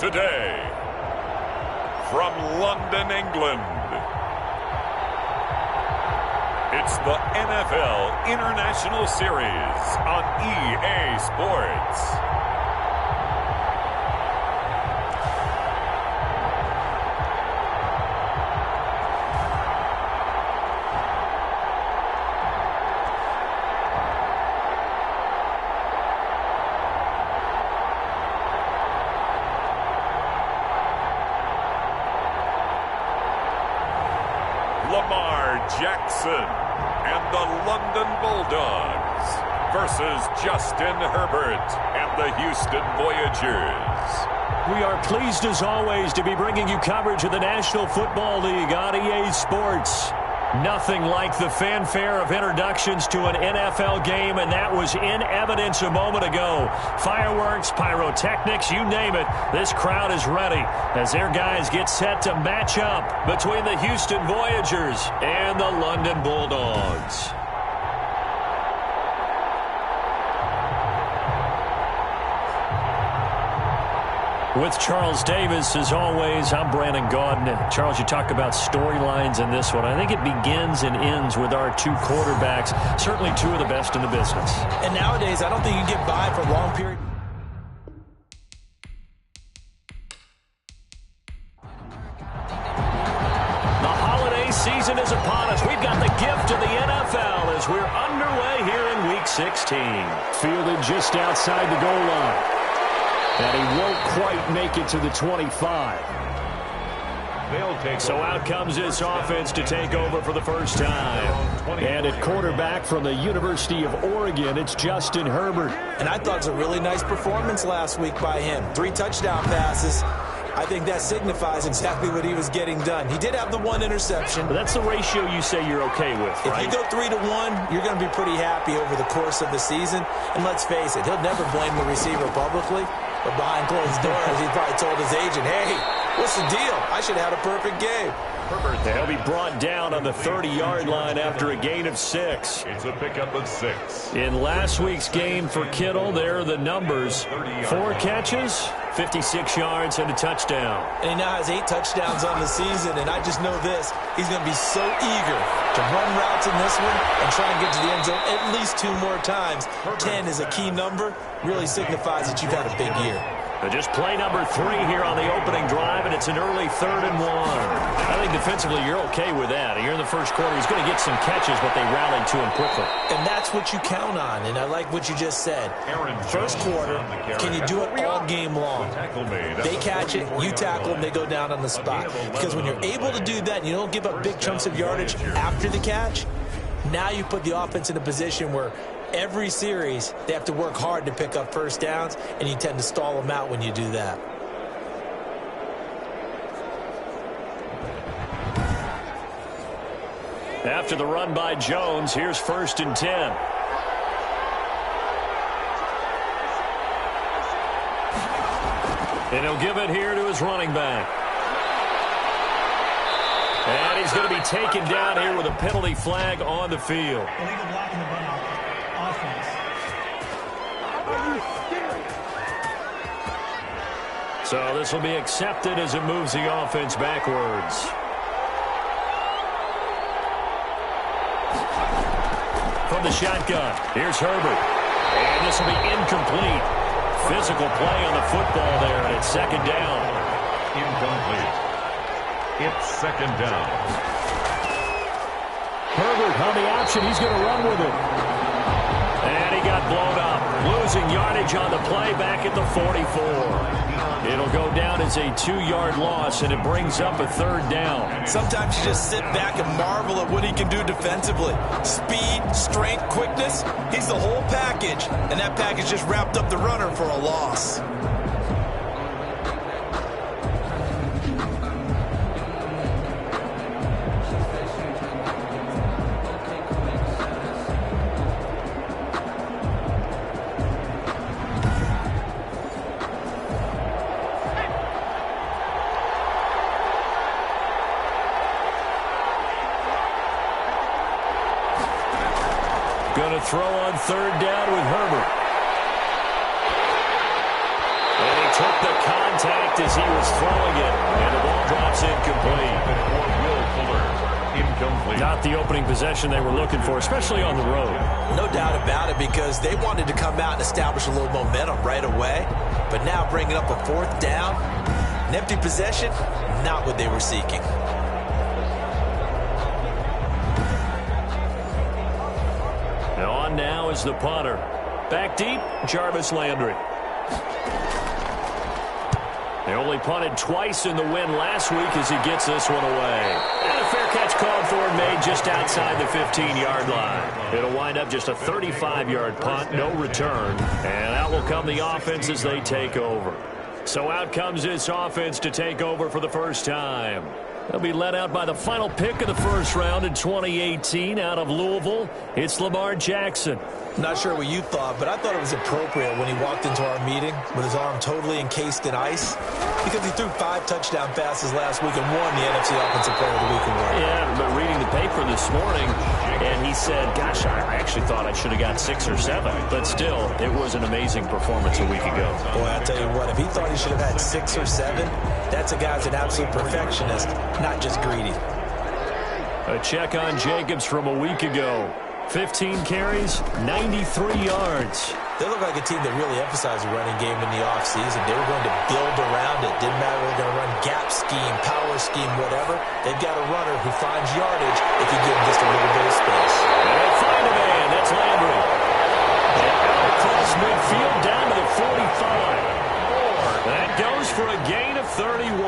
today, from London, England, it's the NFL International Series on EA Sports. Jackson and the London Bulldogs versus Justin Herbert and the Houston Voyagers. We are pleased as always to be bringing you coverage of the National Football League on EA Sports. Nothing like the fanfare of introductions to an NFL game, and that was in evidence a moment ago. Fireworks, pyrotechnics, you name it. This crowd is ready as their guys get set to match up between the Houston Voyagers and the London Bulldogs. With Charles Davis, as always, I'm Brandon Gaudin. Charles, you talk about storylines in this one. I think it begins and ends with our two quarterbacks, certainly two of the best in the business. And nowadays, I don't think you get by for a long period. The holiday season is upon us. We've got the gift of the NFL as we're underway here in Week 16. Fielded just outside the goal line. And he won't quite make it to the 25. So out comes this offense to take over for the first time. And at quarterback from the University of Oregon, it's Justin Herbert. And I thought it was a really nice performance last week by him. 3 touchdown passes. I think that signifies exactly what he was getting done. He did have the 1 interception. But that's the ratio you say you're okay with, right? If you go 3-to-1, you're going to be pretty happy over the course of the season. And let's face it, he'll never blame the receiver publicly. But behind closed doors, he probably told his agent, hey, what's the deal? I should have had a perfect game. He'll be brought down on the 30-yard line after a gain of 6. It's a pickup of 6. In last week's game for Kittle, there are the numbers. 4 catches, 56 yards, and a touchdown. And he now has 8 touchdowns on the season, and I just know this. He's going to be so eager to run routes in this one and try and get to the end zone at least 2 more times. 10 is a key number. Really signifies that you've had a big year. Just play number 3 here on the opening drive, and it's an early 3rd and 1. I think defensively you're okay with that. You're in the first quarter. He's going to get some catches, but they rallied to him quickly. And that's what you count on, and I like what you just said. First quarter, can you do it all game long? They catch it, you tackle them, they go down on the spot. Because when you're able to do that and you don't give up big chunks of yardage after the catch, now you put the offense in a position where every series, they have to work hard to pick up first downs, and you tend to stall them out when you do that. After the run by Jones, here's 1st and 10. And he'll give it here to his running back. And he's going to be taken down here with a penalty flag on the field. Illegal blocking the run offense. So this will be accepted as it moves the offense backwards. From the shotgun, here's Herbert. And this will be incomplete. Physical play on the football there, and it's 2nd down. Incomplete. It's 2nd down. Herbert on the option. He's going to run with it. And he got blown up. Losing yardage on the play back at the 44. It'll go down as a 2-yard loss, and it brings up a 3rd down. Sometimes you just sit back and marvel at what he can do defensively. Speed, strength, quickness. He's the whole package, and that package just wrapped up the runner for a loss. Going to throw on 3rd down with Herbert. And he took the contact attacked as he was throwing it, and the ball drops incomplete. Incomplete. Not the opening possession they were looking for, especially on the road. No doubt about it, because they wanted to come out and establish a little momentum right away. But now bringing up a 4th down, an empty possession, not what they were seeking. Now on now is the punter. Back deep, Jarvis Landry. They only punted twice in the win last week as he gets this one away. And a fair catch called for and made just outside the 15-yard line. It'll wind up just a 35-yard punt, no return. And out will come the offense as they take over. So out comes this offense to take over for the first time. They'll be led out by the final pick of the first round in 2018 out of Louisville. It's Lamar Jackson. Not sure what you thought, but I thought it was appropriate when he walked into our meeting with his arm totally encased in ice, because he threw 5 touchdown passes last week and won the NFC Offensive Player of the Week award. Yeah, but reading the paper this morning, and he said, gosh, I actually thought I should have got 6 or 7. But still, it was an amazing performance a week ago. Boy, I'll tell you what, if he thought he should have had 6 or 7, that's a guy's an absolute perfectionist, not just greedy. A check on Jacobs from a week ago. 15 carries, 93 yards. They look like a team that really emphasized the running game in the offseason. They were going to build around it. Didn't matter if they're going to run gap scheme, power scheme, whatever. They've got a runner who finds yardage if you give him just a little bit of space. And they find a man. That's Landry. And out across midfield down to the 45. That goes for a gain of 31.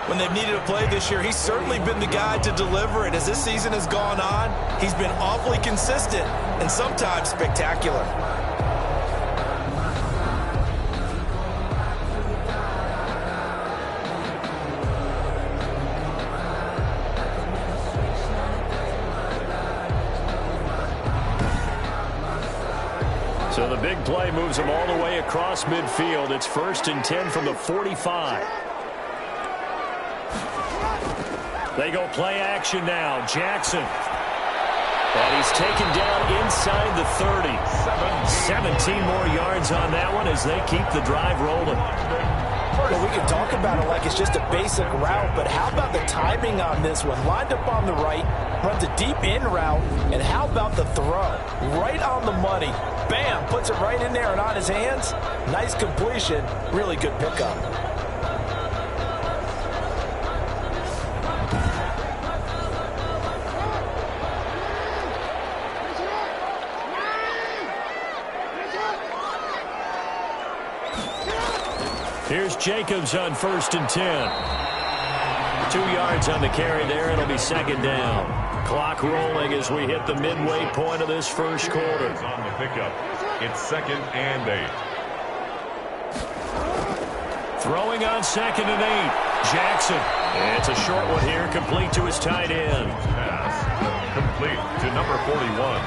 When they've needed a play this year, he's certainly been the guy to deliver it. As this season has gone on, he's been awfully consistent and sometimes spectacular. So the big play moves him all the way across midfield. It's 1st and 10 from the 45. They go play action now. Jackson. And he's taken down inside the 30. 17 more yards on that one as they keep the drive rolling. Well, we can talk about it like it's just a basic route, but how about the timing on this one? Lined up on the right, runs a deep in route, and how about the throw? Right on the money. Bam, puts it right in there and on his hands. Nice completion, really good pickup. Here's Jacobs on 1st and 10. 2 yards on the carry there. It'll be 2nd down. Clock rolling as we hit the midway point of this first quarter. On the pickup. It's 2nd and 8. Throwing on 2nd and 8. Jackson. It's a short one here, complete to his tight end. Pass complete to number 41.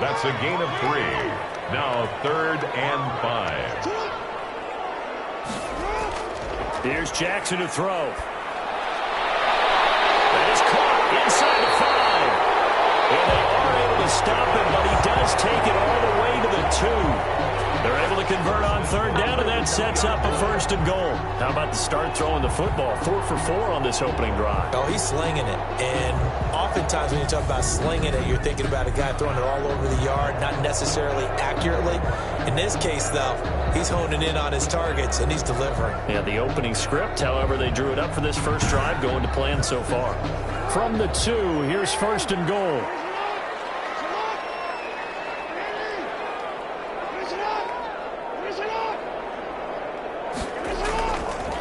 That's a gain of 3. Now 3rd and 5. Here's Jackson to throw. That is caught inside the 5. And they are able to stop him, but he does take it all the way to the 2. They're able to convert on 3rd down, and that sets up a 1st and goal. How about the start throwing the football? 4 for 4 on this opening drive. Oh, he's slinging it. And oftentimes when you talk about slinging it, you're thinking about a guy throwing it all over the yard, not necessarily accurately. In this case, though, he's honing in on his targets, and he's delivering. Yeah, the opening script, however, they drew it up for this first drive, going to plan so far. From the 2, here's 1st and goal.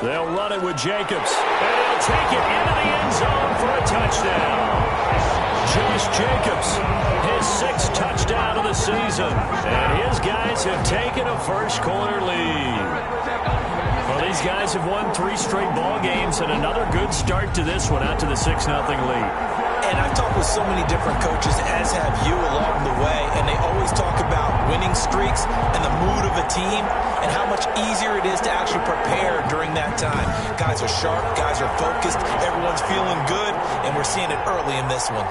They'll run it with Jacobs. And he'll take it into the end zone for a touchdown. Josh Jacobs, his 6th touchdown of the season. And his guys have taken a first quarter lead. Well, these guys have won 3 straight ball games and another good start to this one out to the 6-0 lead. And I've talked with so many different coaches, as have you, along the way, and they always talk about winning streaks and the mood of a team and how much easier it is to actually prepare during that time. Guys are sharp, guys are focused, everyone's feeling good, and we're seeing it early in this one.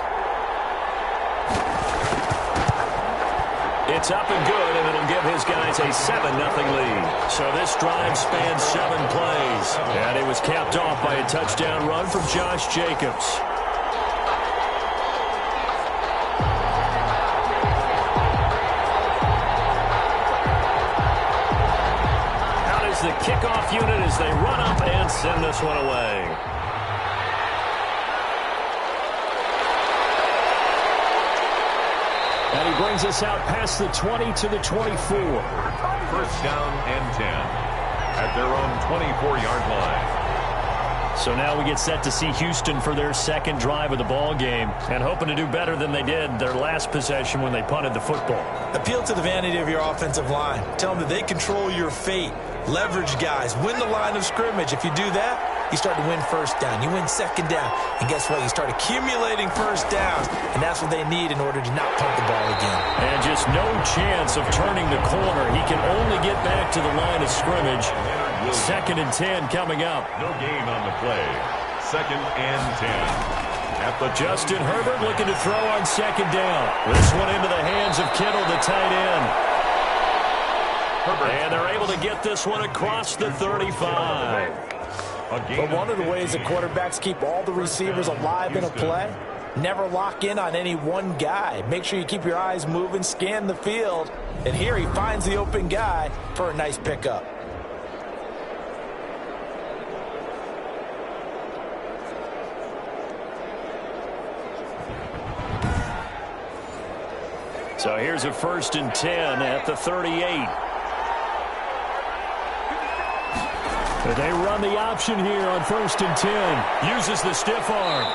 It's up and good, and it'll give his guys a 7-0 lead. So this drive spans 7 plays, and it was capped off by a touchdown run from Josh Jacobs. The kickoff unit as they run up and send this one away. And he brings us out past the 20 to the 24. First down and 10 at their own 24-yard line. So now we get set to see Houston for their second drive of the ball game, and hoping to do better than they did their last possession when they punted the football. Appeal to the vanity of your offensive line. Tell them that they control your fate. Leverage guys. Win the line of scrimmage. If you do that, you start to win first down. You win second down. And guess what? You start accumulating first downs. And that's what they need in order to not punt the ball again. And just no chance of turning the corner. He can only get back to the line of scrimmage. Second and 10 coming up. No gain on the play. Second and 10. At the Justin Herbert looking to throw on second down. This one into the hands of Kittle, the tight end. And they're able to get this one across the 35. But one of the ways that quarterbacks keep all the receivers alive in a play, never lock in on any one guy. Make sure you keep your eyes moving, scan the field. And here he finds the open guy for a nice pickup. So here's a first and 10 at the 38. They run the option here on first and 10. Uses the stiff arm.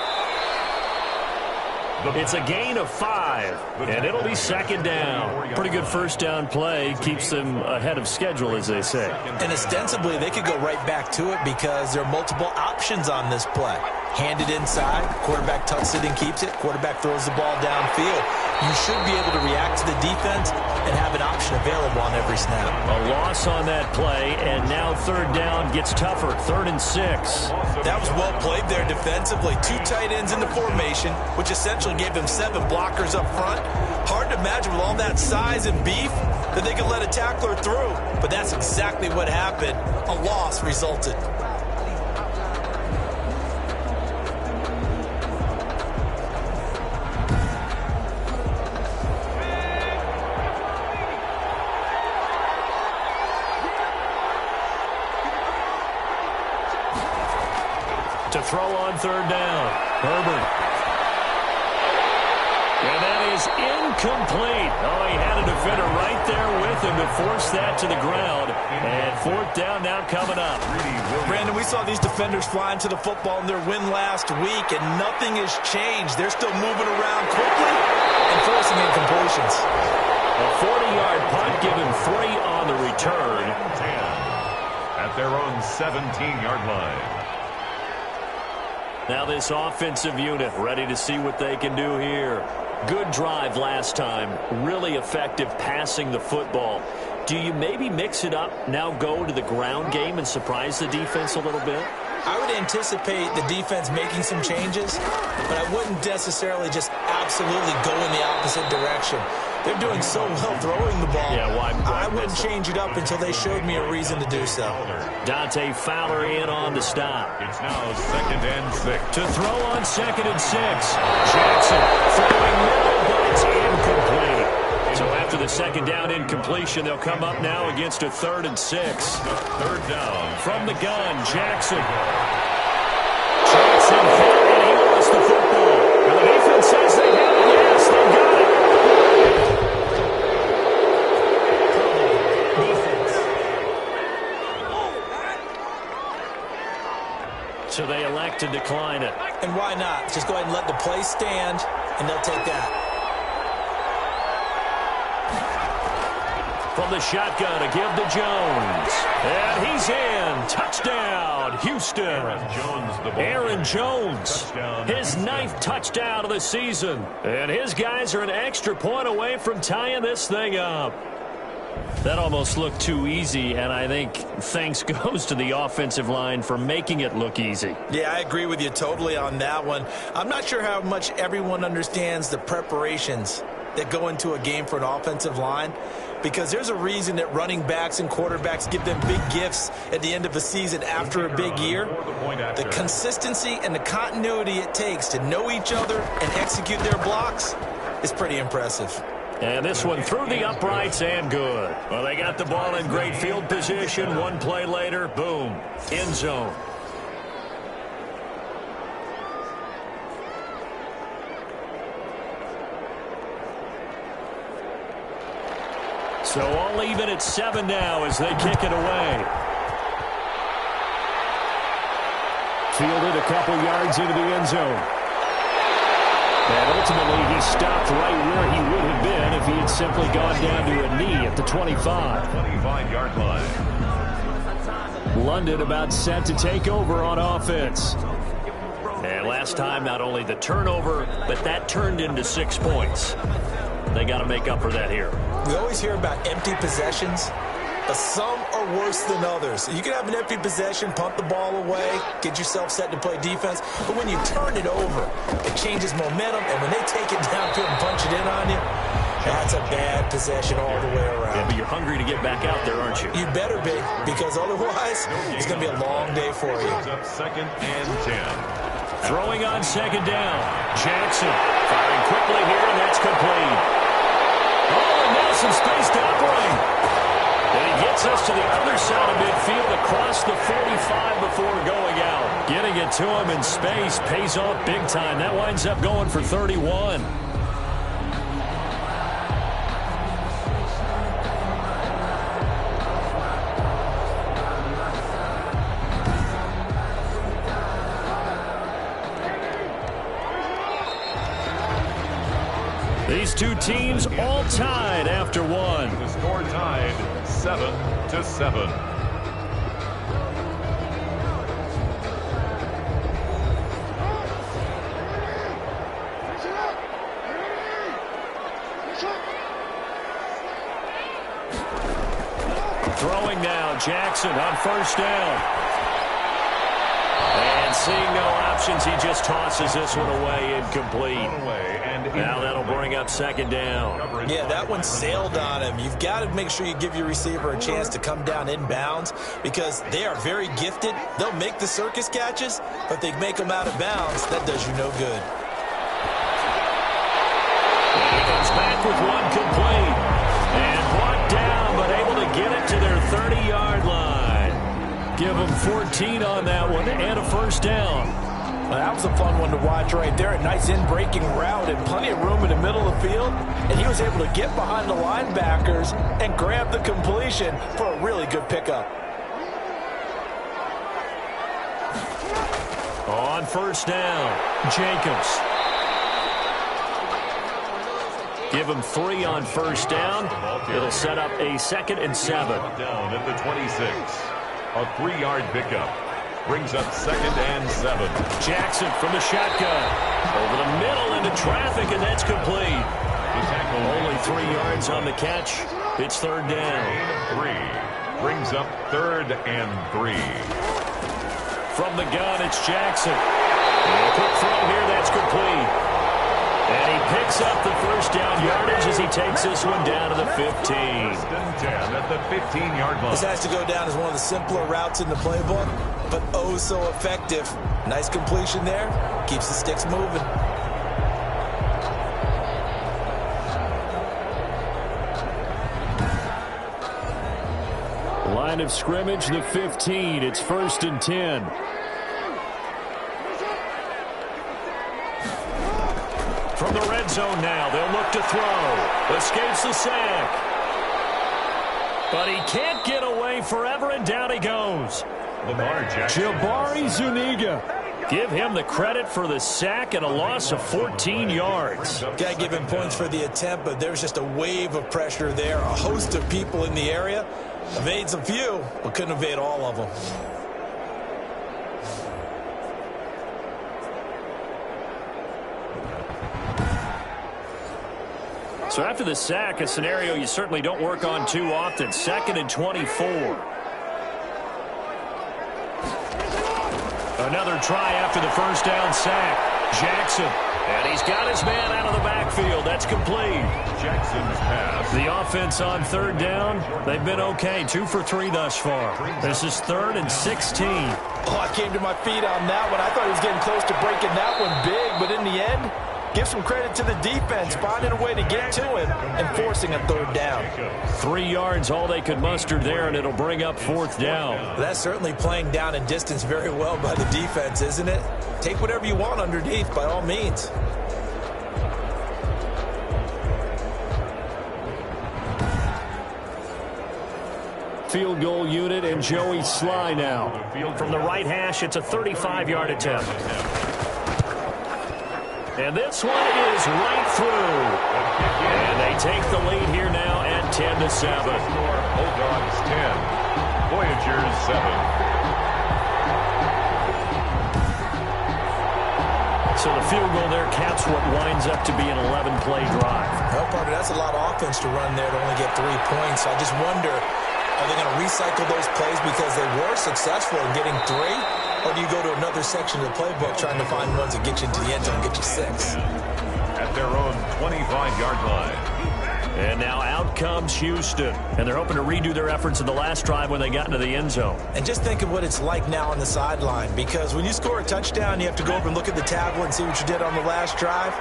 It's a gain of 5, and it'll be second down. Pretty good first down play. Keeps them ahead of schedule, as they say. And ostensibly, they could go right back to it because there are multiple options on this play. Handed inside, quarterback tucks it and keeps it, quarterback throws the ball downfield. You should be able to react to the defense and have an option available on every snap. A loss on that play, and now third down gets tougher. 3rd and 6. That was well played there defensively. 2 tight ends in the formation, which essentially gave them 7 blockers up front. Hard to imagine with all that size and beef that they could let a tackler through. But that's exactly what happened. A loss resulted. To throw on third down. Herbert. And that is incomplete. Oh, he had a defender right there with him to force that to the ground. And 4th down now coming up. Brandon, we saw these defenders flying to the football in their win last week, and nothing has changed. They're still moving around quickly and forcing incompletions. A 40-yard punt, given 3 on the return. 10 at their own 17-yard line. Now this offensive unit ready to see what they can do here. Good drive last time. Really effective passing the football. Do you maybe mix it up, now go to the ground game and surprise the defense a little bit? I would anticipate the defense making some changes, but I wouldn't necessarily just absolutely go in the opposite direction. They're doing so well throwing the ball. Yeah, well, I wouldn't change it up until they showed me a reason to do so. Dante Fowler in on the stop. It's now 2nd and 6. To throw on 2nd and 6. Jackson throwing middle, but it's incomplete. So after the second down incompletion, they'll come up now against a 3rd and 6. 3rd down. From the gun, Jackson. Jackson hit, and he lost the football. And the defense says they have it. Yes, they got it. So they elect to decline it. And why not? Just go ahead and let the play stand, and they'll take that. From the shotgun to give to Jones. And he's in. Touchdown, Houston. Aaron Jones, his 9th touchdown of the season. And his guys are an extra point away from tying this thing up. That almost looked too easy, and I think thanks goes to the offensive line for making it look easy. Yeah, I agree with you totally on that one. I'm not sure how much everyone understands the preparations that go into a game for an offensive line, because there's a reason that running backs and quarterbacks give them big gifts at the end of a season after a big year. The consistency and the continuity it takes to know each other and execute their blocks is pretty impressive. And this one through the uprights and good. Well, they got the ball in great field position. One play later, boom, end zone. So all even at 7 now as they kick it away. Fielded a couple yards into the end zone. And ultimately he stopped right where he would have been if he had simply gone down to a knee at the 25. 25-yard line. London about set to take over on offense. And last time, not only the turnover, but that turned into 6 points. They got to make up for that here. We always hear about empty possessions, but some are worse than others. You can have an empty possession, punt the ball away, get yourself set to play defense, but when you turn it over, it changes momentum, and when they take it downfield and punch it in on you, that's a bad possession all the way around. Yeah, but you're hungry to get back out there, aren't you? You better be, because otherwise, it's going to be a long day for you. Second and 10. Throwing on second down. Jackson firing quickly here, and that's complete. Oh, and now some space to operate. And he gets us to the other side of midfield across the 45 before going out. Getting it to him in space pays off big time. That winds up going for 31. These two teams all tied after one. The score tied 7-7. Throwing now, Jackson on first down. And seeing no options, he just tosses this one away, incomplete. Now that'll bring up second down. Yeah, that one sailed on him. You've got to make sure you give your receiver a chance to come down inbounds because they are very gifted. They'll make the circus catches, but they make them out of bounds. That does you no good. He comes back with one complete. And brought down, but able to get it to their 30-yard line. Give them 14 on that one and a first down. Well, that was a fun one to watch right there. A nice in-breaking route and plenty of room in the middle of the field. And he was able to get behind the linebackers and grab the completion for a really good pickup. On first down, Jacobs. Give him 3 on first down. It'll set up a 2nd and 7. Down at the 26. A 3-yard pickup. Brings up 2nd and 7. Jackson from the shotgun. Over the middle into traffic, and that's complete. Only 3 yards on the catch. It's third down. 3. Brings up 3rd and 3. From the gun, it's Jackson. And a quick throw here, that's complete. And he picks up the first down yardage as he takes this one down to the 15. 1st and 10 at the 15-yard line. This has to go down as one of the simpler routes in the playbook, but oh so effective. Nice completion there. Keeps the sticks moving. Line of scrimmage, the 15. It's 1st and 10. From the red zone now, they'll look to throw. Escapes the sack. But he can't get away forever, and down he goes. Jabari Zuniga. Give him the credit for the sack and a loss of 14 yards. Got to give him points for the attempt, but there's just a wave of pressure there. A host of people in the area. Evades a few, but couldn't evade all of them. So after the sack, a scenario you certainly don't work on too often. 2nd and 24. Another try after the first down sack. Jackson. And he's got his man out of the backfield. That's complete. Jackson's pass. The offense on third down, they've been okay. 2 for 3 thus far. This is 3rd and 16. Oh, I came to my feet on that one. I thought he was getting close to breaking that one big, but in the end, give some credit to the defense, finding a way to get to him and forcing a 3rd down. 3 yards, all they could muster there, and it'll bring up 4th down. That's certainly playing down and distance very well by the defense, isn't it? Take whatever you want underneath, by all means. Field goal unit and Joey Sly now. From the right hash, it's a 35-yard attempt. And this one is right through. And they take the lead here now at 10-7. Bulldogs 10. Voyagers 7. So the field goal there caps what winds up to be an 11-play drive. Well, partner, that's a lot of offense to run there to only get 3 points. I just wonder, are they going to recycle those plays because they were successful in getting 3? Or do you go to another section of the playbook trying to find ones that get you into the end zone and get you 6? At their own 25-yard line. And now out comes Houston. And they're hoping to redo their efforts in the last drive when they got into the end zone. And just think of what it's like now on the sideline. Because when you score a touchdown, you have to go over and look at the tablet and see what you did on the last drive.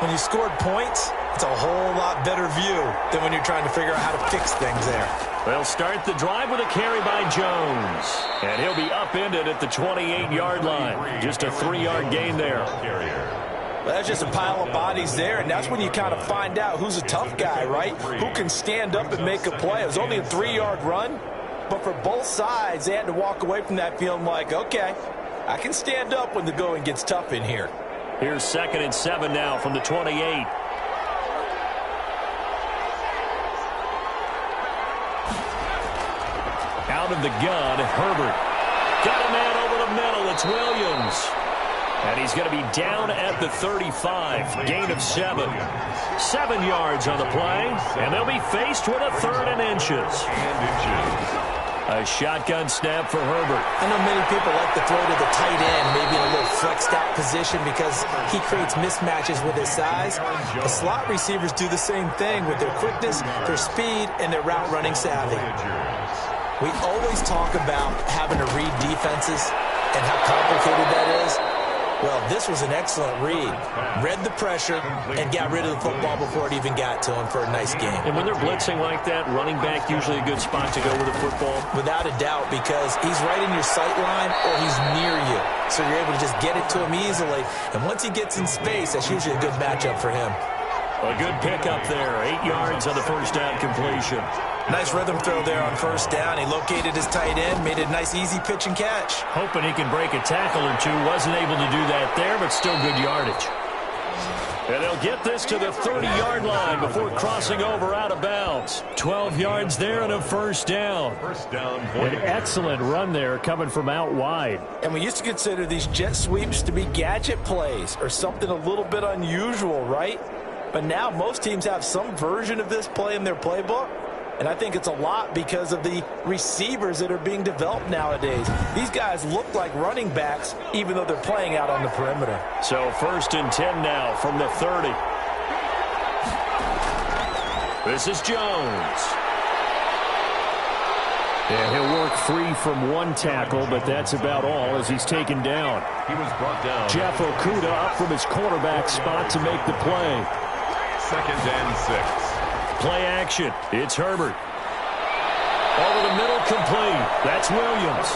When you scored points, it's a whole lot better view than when you're trying to figure out how to fix things there. They'll start the drive with a carry by Jones. And he'll be upended at the 28-yard line. Just a 3-yard gain there. Well, that's just a pile of bodies there, and that's when you kind of find out who's a tough guy, right? Who can stand up and make a play. It was only a 3-yard run, but for both sides, they had to walk away from that feeling like, okay, I can stand up when the going gets tough in here. Here's 2nd and 7 now from the 28. Out of the gun, Herbert. Got a man over the middle. It's Williams. And he's going to be down at the 35. Gain of 7. 7 yards on the play. And they'll be faced with a 3rd and inches. A shotgun snap for Herbert. I know many people like to throw to the tight end, maybe in a little flexed out position because he creates mismatches with his size. The slot receivers do the same thing with their quickness, their speed, and their route running savvy. We always talk about having to read defenses and how complicated that is. Well, this was an excellent read. Read the pressure and got rid of the football before it even got to him for a nice game. And when they're blitzing like that, running back usually a good spot to go with the football? Without a doubt, because he's right in your sight line or he's near you. So you're able to just get it to him easily. And once he gets in space, that's usually a good matchup for him. A good pickup there. 8 yards on the first down completion. Nice rhythm throw there on first down. He located his tight end, made a nice easy pitch and catch. Hoping he can break a tackle or two. Wasn't able to do that there, but still good yardage. And they'll get this to the 30-yard line before crossing over out of bounds. 12 yards there and a first down. An excellent run there coming from out wide. And we used to consider these jet sweeps to be gadget plays or something a little bit unusual, right? But now most teams have some version of this play in their playbook. And I think it's a lot because of the receivers that are being developed nowadays. These guys look like running backs, even though they're playing out on the perimeter. So 1st and 10 now from the 30. This is Jones. Yeah, he'll work free from one tackle, but that's about all as he's taken down. He was brought down. Jeff Okudah up from his quarterback spot to make the play. 2nd and 6. Play action. It's Herbert. Over the middle, complete. That's Williams.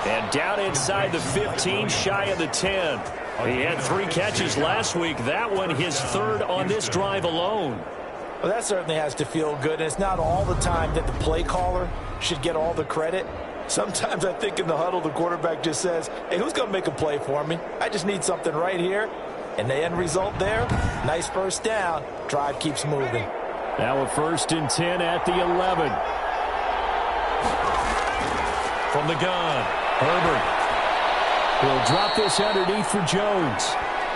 And down inside the 15, shy of the 10. He had 3 catches last week. That one his 3rd on this drive alone. Well, that certainly has to feel good. And it's not all the time that the play caller should get all the credit. Sometimes I think in the huddle, the quarterback just says, hey, who's going to make a play for me? I just need something right here. And the end result there, nice first down. Drive keeps moving. Now a 1st and 10 at the 11. From the gun, Herbert. He'll drop this underneath for Jones.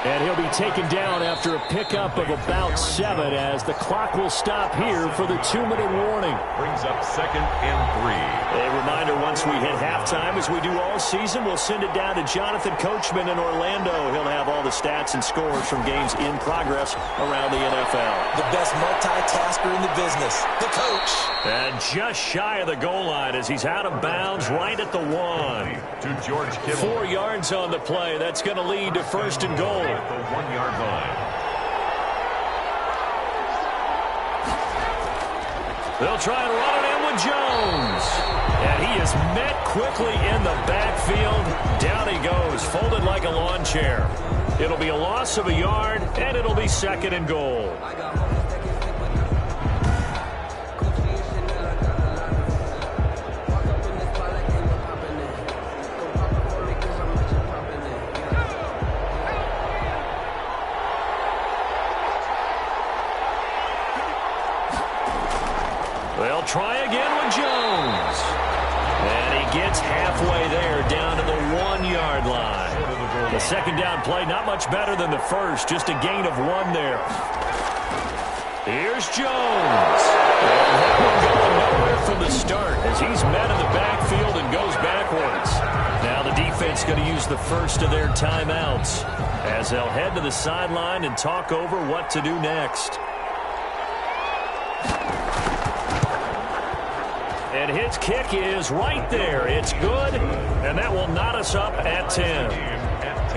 And he'll be taken down after a pickup of about 7 as the clock will stop here for the 2-minute warning. Brings up 2nd and 3. A reminder, once we hit halftime, as we do all season, we'll send it down to Jonathan Coachman in Orlando. He'll have all the stats and scores from games in progress around the NFL. The best multitasker in the business, the coach. And just shy of the goal line as he's out of bounds right at the 1. To George Kittle. 4 yards on the play. That's going to lead to 1st and goal. At the 1-yard line. They'll try and run it in with Jones. And he is met quickly in the backfield. Down he goes, folded like a lawn chair. It'll be a loss of a yard, and it'll be 2nd and goal. They'll try again with Jones. And he gets halfway there down to the 1-yard line. The 2nd down play, not much better than the first, just a gain of 1 there. Here's Jones. And that one going nowhere from the start as he's met in the backfield and goes backwards. Now the defense going to use the first of their timeouts as they'll head to the sideline and talk over what to do next. And his kick is right there. It's good, and that will knot us up at 10. At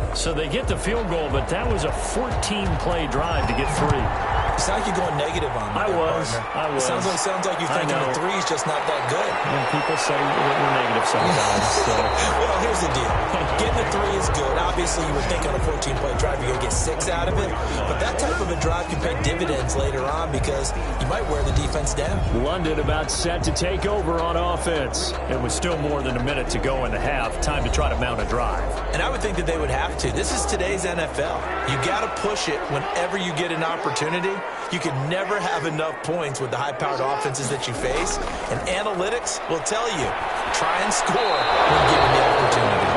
10. So they get the field goal, but that was a 14-play drive to get 3. It sounds like you're going negative on me. I was. Sounds like you're thinking the 3's just not that good. And people say we're negative sometimes. So. Well, here's the deal. Getting the 3 is good. Obviously, you would think on a 14-play drive you're going to get 6 out of it. But that type of a drive can pay dividends later on because you might wear the defense down. London about set to take over on offense. It was still more than a minute to go in the half. Time to try to mount a drive. And I would think that they would have to. This is today's NFL. You got to push it whenever you get an opportunity. You can never have enough points with the high-powered offenses that you face. And analytics will tell you, try and score when given the opportunity.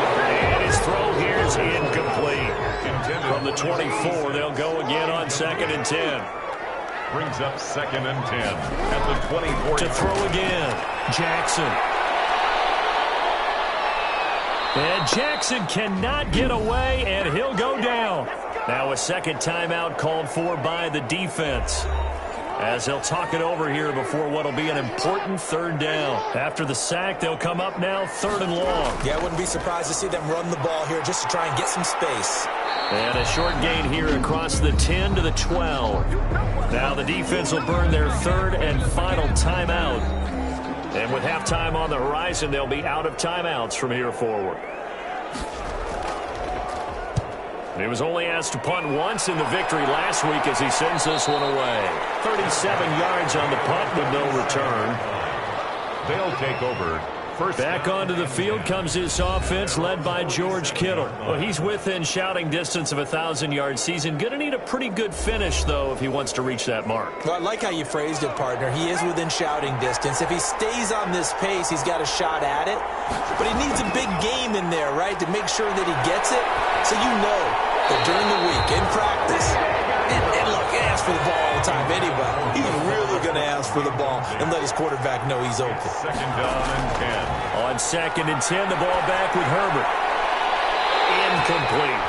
And his throw here is incomplete. From the 24, they'll go again on 2nd and 10. Brings up 2nd and 10 at the 24. To throw again, Jackson. And Jackson cannot get away, and he'll go down. Now a 2nd timeout called for by the defense, as they'll talk it over here before what will be an important 3rd down. After the sack, they'll come up now 3rd and long. Yeah, I wouldn't be surprised to see them run the ball here just to try and get some space. And a short gain here across the 10 to the 12. Now the defense will burn their 3rd and final timeout. And with halftime on the horizon, they'll be out of timeouts from here forward. He was only asked to punt once in the victory last week as he sends this one away. 37 yards on the punt with no return. They'll take over. Back onto the field comes this offense led by George Kittle. Well, he's within shouting distance of a 1,000-yard season. Going to need a pretty good finish, though, if he wants to reach that mark. Well, I like how you phrased it, partner. He is within shouting distance. If he stays on this pace, he's got a shot at it. But he needs a big game in there, right, to make sure that he gets it. So you know that during the week, in practice, and look, he asks for the ball all the time anyway. He's really going to ask for the ball and let his quarterback know he's open. 2nd down and 10. On 2nd and 10, the ball back with Herbert. Incomplete.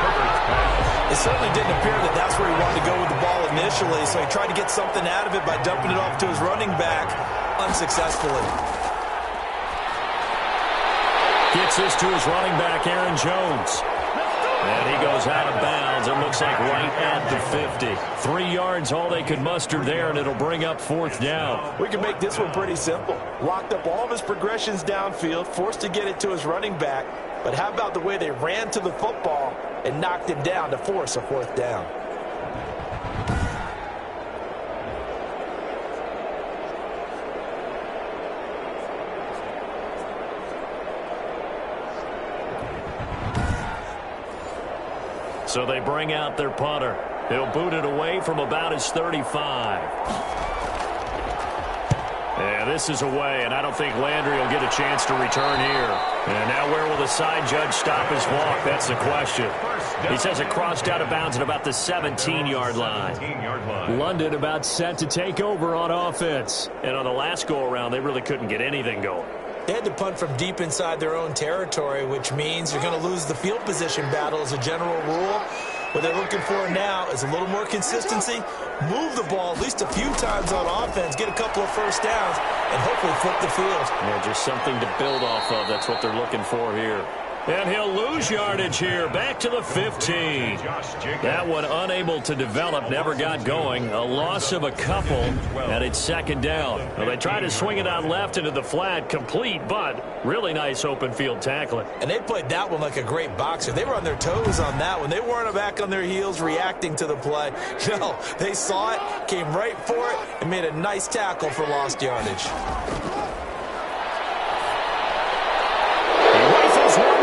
Herbert's pass. It certainly didn't appear that that's where he wanted to go with the ball initially, so he tried to get something out of it by dumping it off to his running back unsuccessfully. Gets this to his running back, Aaron Jones. And he goes out of bounds. It looks like right at the 50. 3 yards, all they could muster there, and it'll bring up 4th down. We can make this one pretty simple. Locked up all of his progressions downfield, forced to get it to his running back. But how about the way they ran to the football and knocked him down to force a 4th down? So they bring out their punter. He'll boot it away from about his 35. Yeah, this is away, and I don't think Landry will get a chance to return here. And now where will the side judge stop his walk? That's the question. He says it crossed out of bounds at about the 17-yard line. London about set to take over on offense. And on the last go-around, they really couldn't get anything going. They had to punt from deep inside their own territory, which means you're going to lose the field position battle as a general rule. What they're looking for now is a little more consistency, move the ball at least a few times on offense, get a couple of first downs, and hopefully flip the field. Yeah, just something to build off of. That's what they're looking for here. And he'll lose yardage here, back to the 15. That one unable to develop, never got going. A loss of a couple, and it's second down. Well, they tried to swing it out left into the flat, complete, but really nice open field tackling. And they played that one like a great boxer. They were on their toes on that one. They weren't back on their heels reacting to the play. No, they saw it, came right for it, and made a nice tackle for lost yardage.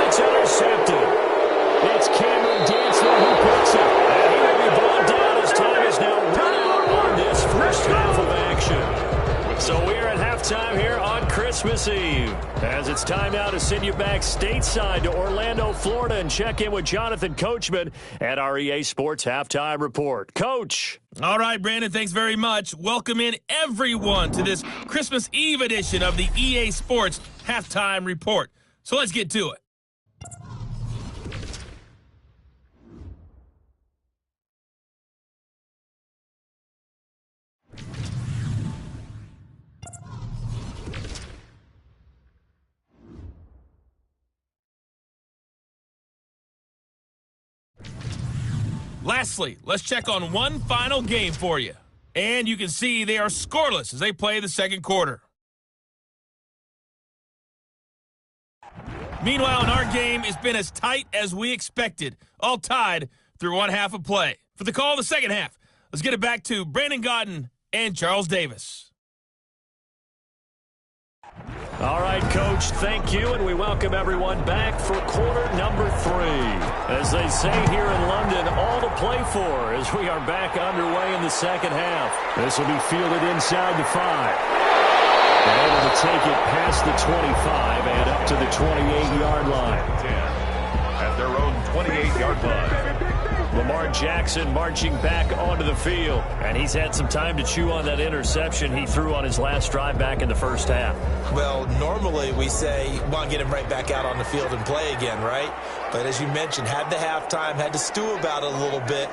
It's intercepted. It's Cameron Dantzler who picks it. And he may be brought down as time is now run out on this first half of action. So we are at halftime here on Christmas Eve. As it's time now to send you back stateside to Orlando, Florida, and check in with Jonathan Coachman at our EA Sports Halftime Report. Coach. All right, Brandon, thanks very much. Welcome in everyone to this Christmas Eve edition of the EA Sports Halftime Report. So let's get to it. Lastly, let's check on one final game for you. And you can see they are scoreless as they play the second quarter. Meanwhile, in our game, it's been as tight as we expected, all tied through one half of play. For the call of the second half, let's get it back to Brandon Godden and Charles Davis. All right, Coach, thank you, and we welcome everyone back for quarter number 3. As they say here in London, all to play for as we are back underway in the second half. This will be fielded inside the 5. And able to take it past the 25 and up to the 28-yard line. 10 at their own 28-yard line. Lamar Jackson marching back onto the field. And he's had some time to chew on that interception he threw on his last drive back in the first half. Well, normally we say, want to get him right back out on the field and play again, right? But as you mentioned, had the halftime, had to stew about it a little bit.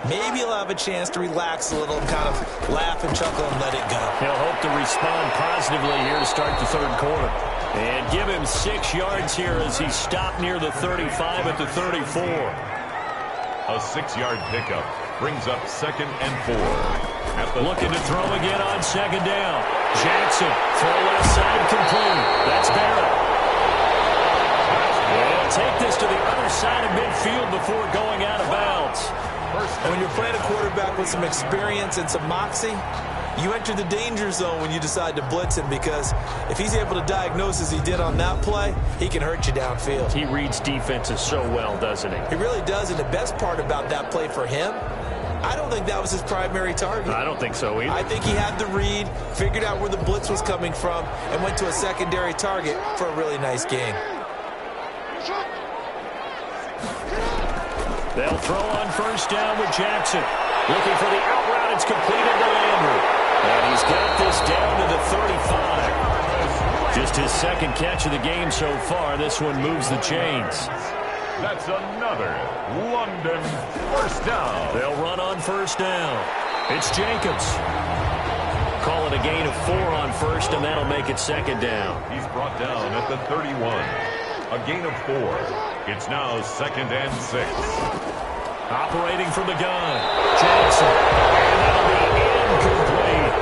Maybe he'll have a chance to relax a little and kind of laugh and chuckle and let it go. He'll hope to respond positively here to start the third quarter. And give him 6 yards here as he stopped near the 35 at the 34. A 6-yard pickup brings up 2nd and 4. Looking to throw again on second down. Jackson, throw left side complete. That's Barrett. They'll take this to the other side of midfield before going out of bounds. And when you're playing a quarterback with some experience and some moxie, you enter the danger zone when you decide to blitz him, because if he's able to diagnose as he did on that play, he can hurt you downfield. He reads defenses so well, doesn't he? He really does, and the best part about that play for him, I don't think that was his primary target. I don't think so either. I think he had the read, figured out where the blitz was coming from, and went to a secondary target for a really nice game. They'll throw on first down with Jackson. Looking for the out route. It's completed to Landry. And he's got this down to the 35. Just his second catch of the game so far. This one moves the chains. That's another London first down. They'll run on first down. It's Jacobs. Call it a gain of 4 on first, and that'll make it second down. He's brought down at the 31. A gain of 4. It's now 2nd and 6. Operating from the gun. Jackson. And that'll be incomplete.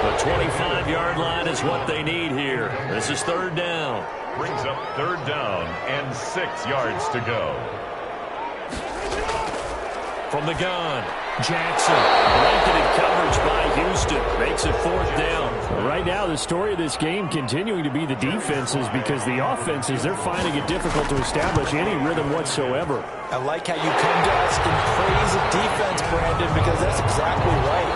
The 25-yard line is what they need here. This is third down. Brings up third down and 6 yards to go. From the gun, Jackson. Blanketed coverage by Houston. Makes it fourth down. Right now, the story of this game continuing to be the defenses, because the offenses, they're finding it difficult to establish any rhythm whatsoever. I like how you come to us and praise the defense, Brandon, because that's exactly right.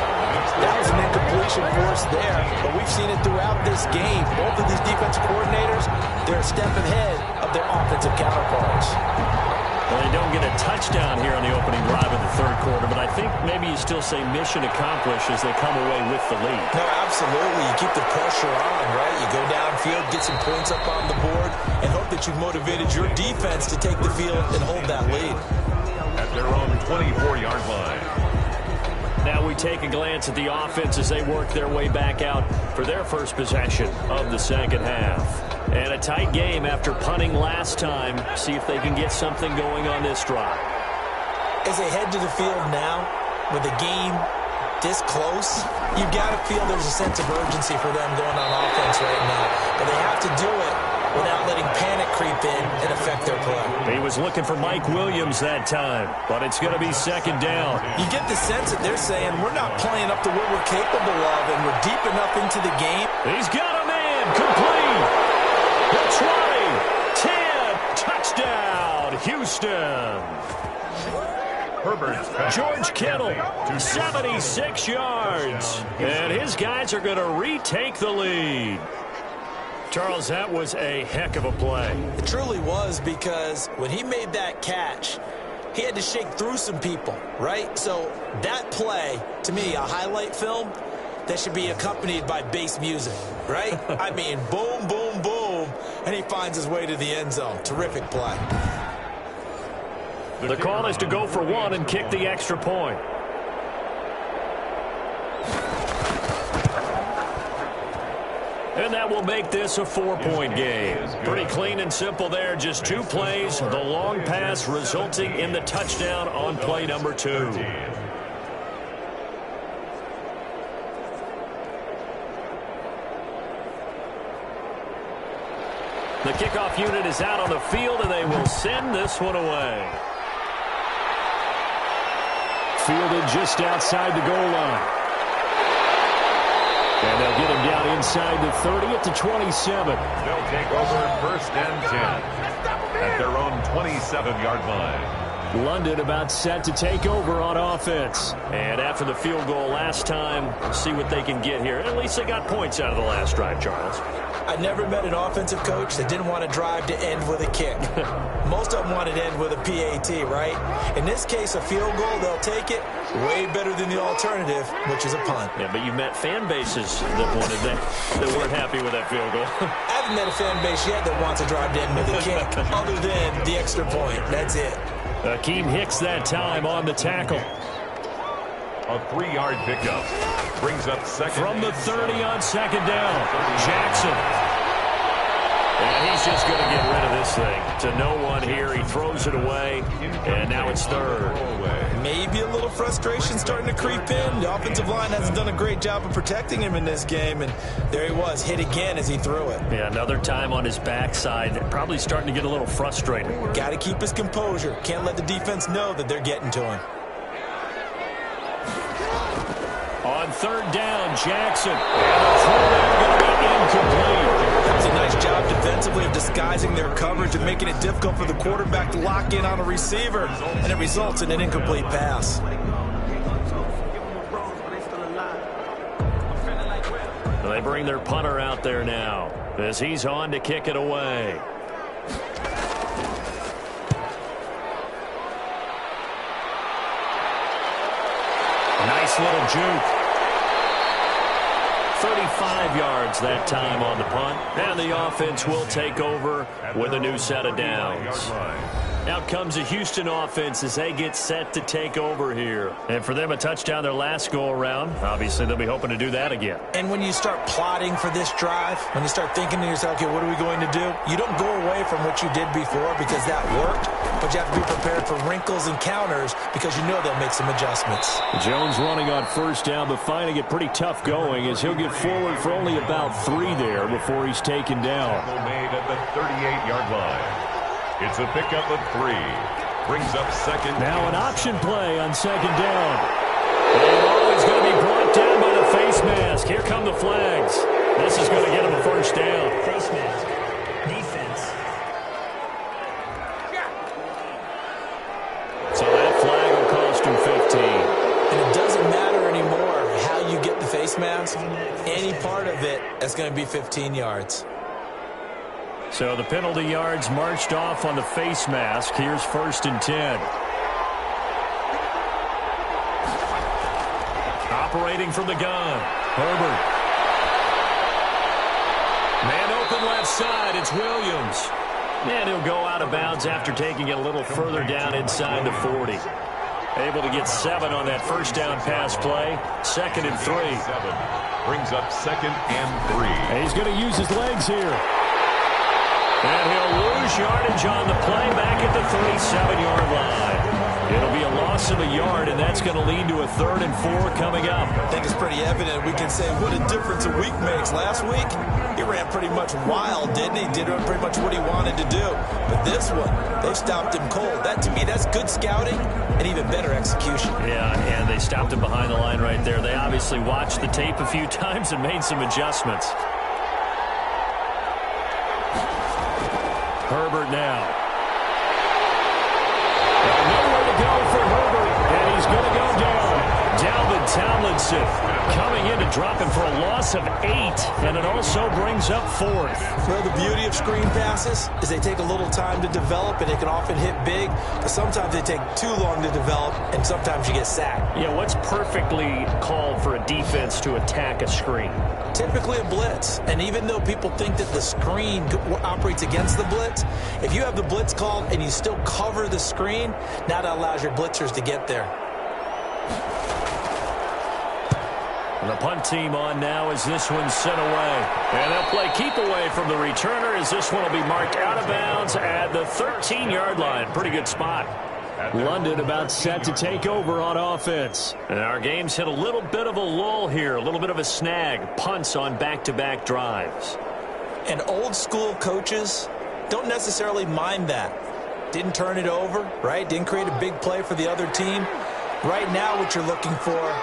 That was an incompletion force there, but we've seen it throughout this game. Both of these defensive coordinators, they're a step ahead of their offensive counterparts. Well, they don't get a touchdown here on the opening drive of the third quarter, but I think maybe you still say mission accomplished as they come away with the lead. No, absolutely. You keep the pressure on, right? You go downfield, get some points up on the board, and hope that you've motivated your defense to take the field and hold that lead. At their own 24-yard line. Now we take a glance at the offense as they work their way back out for their first possession of the second half. And a tight game after punting last time. See if they can get something going on this drive. As they head to the field now, with the game this close, you've got to feel there's a sense of urgency for them going on offense right now. But they have to do it without letting panic creep in and affect their play. He was looking for Mike Williams that time, but it's going to be second down. You get the sense that they're saying we're not playing up to what we're capable of, and we're deep enough into the game. He's got a man, complete. 20, 10, touchdown, Houston. George Kittle, 76 yards. And his guys are going to retake the lead. Charles, that was a heck of a play. It truly was, because when he made that catch, he had to shake through some people, right? So that play, to me, a highlight film that should be accompanied by bass music, right? I mean, boom, boom, boom, and he finds his way to the end zone. Terrific play. The call is to go for one and kick the extra point. And that will make this a 4-point game. Pretty clean and simple there. Just 2 plays. The long pass resulting in the touchdown on play number 2. The kickoff unit is out on the field, and they will send this one away. Fielded just outside the goal line. And they'll get him down inside the 30 at the 27. They'll take over first and 10 at their own 27-yard line. London about set to take over on offense. And after the field goal last time, see what they can get here. At least they got points out of the last drive, Charles. I never met an offensive coach that didn't want to drive to end with a kick. Most of them wanted to end with a PAT, right? In this case, a field goal, they'll take it. Way better than the alternative, which is a punt. Yeah, but you've met fan bases that wanted that weren't happy with that field goal. I haven't met a fan base yet that wants to drive to end with a kick, other than the extra point. That's it. Akeem Hicks that time on the tackle. A 3-yard pickup. Brings up second. From the 30 on second down. Jackson. And he's just going to get rid of this thing. To no one here. He throws it away. And now it's third. Maybe a little frustration starting to creep in. The offensive line hasn't done a great job of protecting him in this game. And there he was, hit again as he threw it. Yeah, another time on his backside. Probably starting to get a little frustrated. Got to keep his composure. Can't let the defense know that they're getting to him. On third down, Jackson. And the throw there going to be incomplete. That was a nice job defensively of disguising their coverage and making it difficult for the quarterback to lock in on a receiver. And it results in an incomplete pass. They bring their punter out there now as he's on to kick it away. Nice little juke. 35 yards that time on the punt. And the offense will take over with a new set of downs. Out comes the Houston offense as they get set to take over here. And for them, a touchdown their last go-around. Obviously, they'll be hoping to do that again. And when you start plotting for this drive, when you start thinking to yourself, okay, what are we going to do? You don't go away from what you did before because that worked, but you have to be prepared for wrinkles and counters because you know they'll make some adjustments. Jones running on first down, but finding it pretty tough going as he'll get forward for only about 3 there before he's taken down. Made at the 38-yard line. It's a pickup of 3. Brings up second. Now an option play on second down. And always going to be brought down by the face mask. Here come the flags. This is going to get him a first down. Face mask. Defense. So that flag will cost him 15. And it doesn't matter anymore how you get going to be 15 yards. So the penalty yards marched off on the face mask. Here's 1st and 10. Operating from the gun, Herbert. Man open left side, it's Williams. And he'll go out of bounds after taking it a little further down inside the 40. Able to get 7 on that first down pass play. 2nd and 3. Brings up 2nd and 3. And he's going to use his legs here. And he'll lose yardage on the play back at the 37-yard line. It'll be a loss of a yard, and that's going to lead to a 3rd and 4 coming up. I think it's pretty evident. We can say what a difference a week makes. Last week, he ran pretty much wild, didn't he? Did pretty much what he wanted to do. But this one, they stopped him cold. That, to me, that's good scouting and even better execution. Yeah, and they stopped him behind the line right there. They obviously watched the tape a few times and made some adjustments. Herbert now. Nowhere to go for Herbert, and he's going to go down. Dalvin Tomlinson coming in to drop him for a loss of 8, and it also brings up 4th. Well, the beauty of screen passes is they take a little time to develop, and they can often hit big, but sometimes they take too long to develop, and sometimes you get sacked. Yeah, what's perfectly called for a defense to attack a screen? Typically a blitz, and even though people think that the screen operates against the blitz, if you have the blitz called and you still cover the screen, now that allows your blitzers to get there. And the punt team on now as this one's sent away. And they'll play keep away from the returner as this one will be marked out of bounds at the 13-yard line. Pretty good spot. London about set to take over on offense. And our game's hit a little bit of a lull here, a little bit of a snag. Punts on back-to-back drives. And old-school coaches don't necessarily mind that. Didn't turn it over, right? Didn't create a big play for the other team. Right now what you're looking for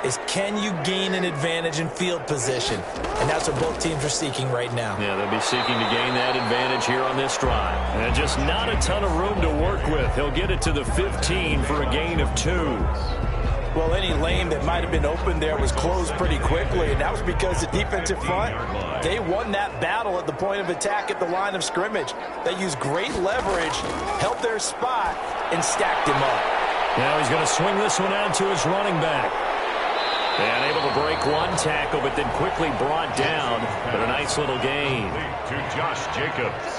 is can you gain an advantage in field position? And that's what both teams are seeking right now. Yeah, they'll be seeking to gain that advantage here on this drive. And just not a ton of room to work with. He'll get it to the 15 for a gain of 2. Well, any lane that might have been open there was closed pretty quickly, and that was because the defensive front, they won that battle at the point of attack at the line of scrimmage. They used great leverage, held their spot, and stacked him up. Now he's going to swing this one out to his running back. And able to break one tackle, but then quickly brought down. But a nice little gain. To Josh Jacobs.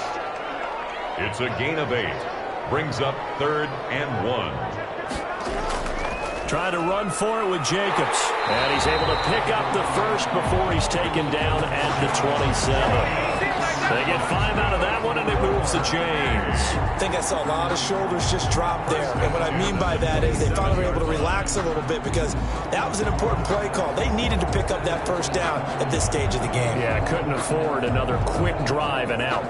It's a gain of 8. Brings up 3rd and 1. Trying to run for it with Jacobs. And he's able to pick up the first before he's taken down at the 27. They get 5 out of that one, and it moves the chains. I think I saw a lot of shoulders just drop there. And what I mean by that is they finally were able to relax a little bit because that was an important play call. They needed to pick up that first down at this stage of the game. Yeah, couldn't afford another quick drive and out.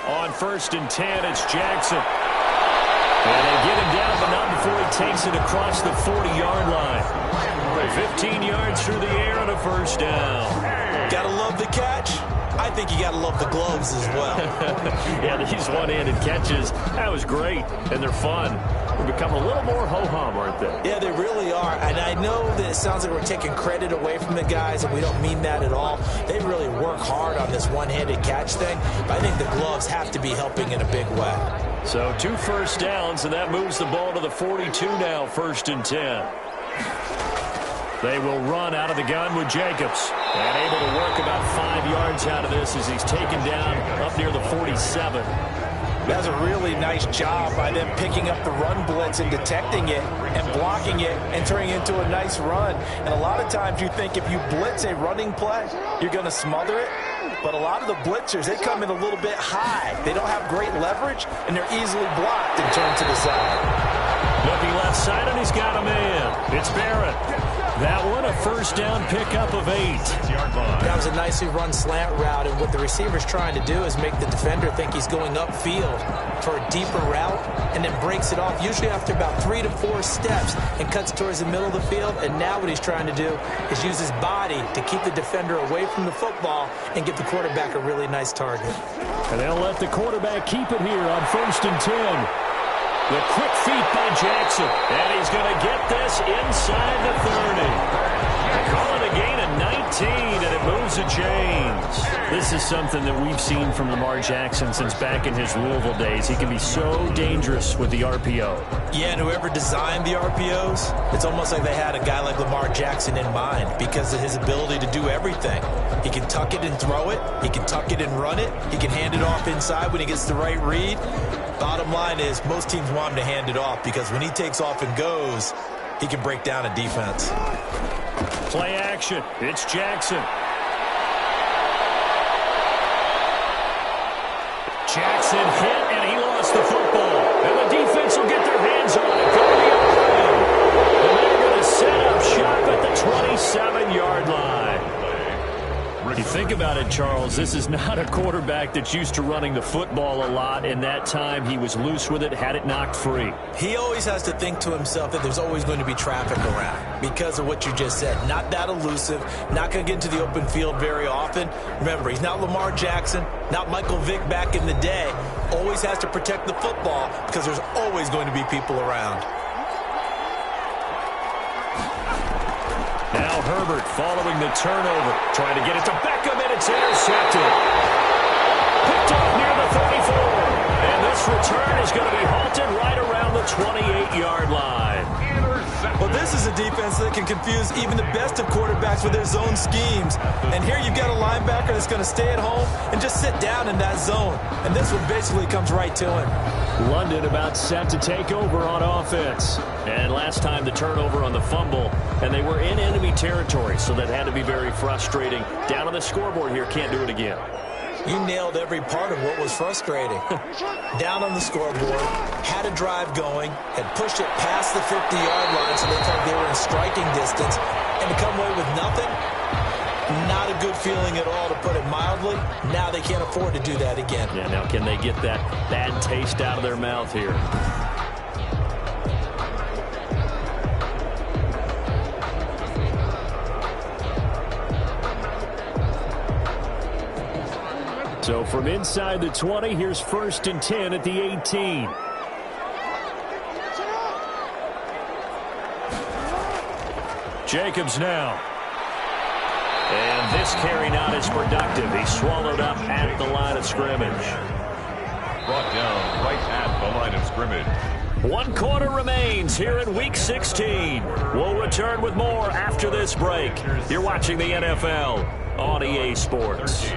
On 1st and 10, it's Jackson. And they get him down, but not before he takes it across the 40-yard line. 15 yards through the air and a first down. Gotta love the catch. I think you gotta love the gloves as well. Yeah, these one-handed catches, that was great, and they're fun. They've become a little more ho-hum, aren't they? Yeah, they really are. And I know that it sounds like we're taking credit away from the guys, and we don't mean that at all. They really work hard on this one-handed catch thing, but I think the gloves have to be helping in a big way. So 2 first downs, and that moves the ball to the 42 now, 1st and 10. They will run out of the gun with Jacobs. And able to work about 5 yards out of this as he's taken down up near the 47. That's a really nice job by them picking up the run blitz and detecting it and blocking it and turning it into a nice run. And a lot of times you think if you blitz a running play, you're going to smother it. But a lot of the blitzers, they come in a little bit high. They don't have great leverage, and they're easily blocked and turned to the side. Looking left side, and he's got a man. It's Barrett. That one, a first down pickup of 8. That was a nicely run slant route, and what the receiver's trying to do is make the defender think he's going upfield for a deeper route, and then breaks it off, usually after about 3 to 4 steps, and cuts towards the middle of the field. And now what he's trying to do is use his body to keep the defender away from the football and give the quarterback a really nice target. And they'll let the quarterback keep it here on 1st and 10. The quick feet by Jackson, and he's going to get this inside the 30. They call it a gain of 19, and it moves the chains. This is something that we've seen from Lamar Jackson since back in his Louisville days. He can be so dangerous with the RPO. Yeah, and whoever designed the RPOs, it's almost like they had a guy like Lamar Jackson in mind because of his ability to do everything. He can tuck it and throw it. He can tuck it and run it. He can hand it off inside when he gets the right read. Bottom line is most teams want him to hand it off because when he takes off and goes, he can break down a defense. Play action. It's Jackson. Jackson hit, and he lost the football. And the defense will get their hands on it. Going the other way. And they're going to set up shop at the 27-yard line. You think about it, Charles, this is not a quarterback that's used to running the football a lot. In that time, he was loose with it, had it knocked free. He always has to think to himself that there's always going to be traffic around because of what you just said. Not that elusive, not going to get into the open field very often. Remember, he's not Lamar Jackson, not Michael Vick back in the day. Always has to protect the football because there's always going to be people around. Now Herbert following the turnover, trying to get it to Beckham, and it's intercepted. Picked up near the 34. And this return is going to be halted right around the 28-yard line. Well, this is a defense that can confuse even the best of quarterbacks with their zone schemes. And here you've got a linebacker that's going to stay at home and just sit down in that zone. And this one basically comes right to him. London about set to take over on offense. And last time the turnover on the fumble, and they were in enemy territory, so that had to be very frustrating. Down on the scoreboard here, can't do it again. You nailed every part of what was frustrating. Down on the scoreboard, had a drive going, had pushed it past the 50-yard line so they thought they were in striking distance, and to come away with nothing, not a good feeling at all, to put it mildly. Now they can't afford to do that again. Yeah, now can they get that bad taste out of their mouth here? So from inside the 20, here's 1st and 10 at the 18. Jacobs now. And this carry not as productive. He's swallowed up at the line of scrimmage. Brought down right at the line of scrimmage. 1 quarter remains here in Week 16. We'll return with more after this break. You're watching the NFL on EA Sports.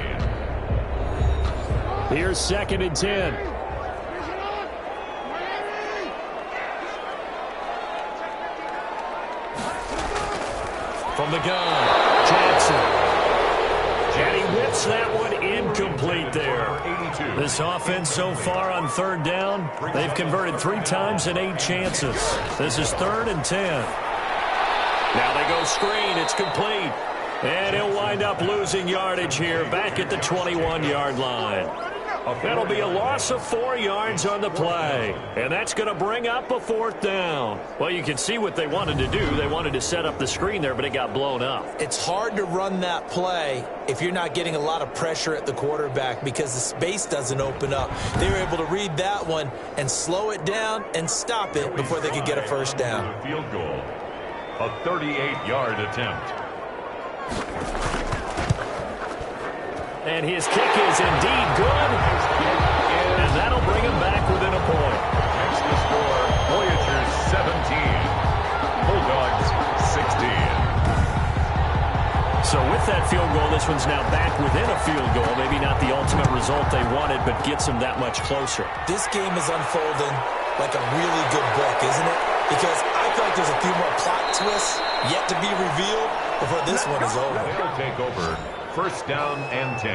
Here's 2nd and 10. From the gun, Jackson. And he whips that one incomplete there. This offense so far on 3rd down, they've converted 3 times in 8 chances. This is 3rd and 10. Now they go screen. It's complete. And he'll wind up losing yardage here back at the 21-yard line. That'll be a loss of 4 yards on the play. And that's going to bring up a 4th down. Well, you can see what they wanted to do. They wanted to set up the screen there, but it got blown up. It's hard to run that play if you're not getting a lot of pressure at the quarterback because the space doesn't open up. They were able to read that one and slow it down and stop it before they could get a 1st down. Field goal. A 38-yard attempt. And his kick is indeed good. And that'll bring him back within a point. Next to score, Voyagers 17. Bulldogs 16. So with that field goal, this one's now back within a field goal. Maybe not the ultimate result they wanted, but gets them that much closer. This game is unfolding like a really good book, isn't it? Because I feel like there's a few more plot twists yet to be revealed before this one is over. They'll take over. 1st down and 10.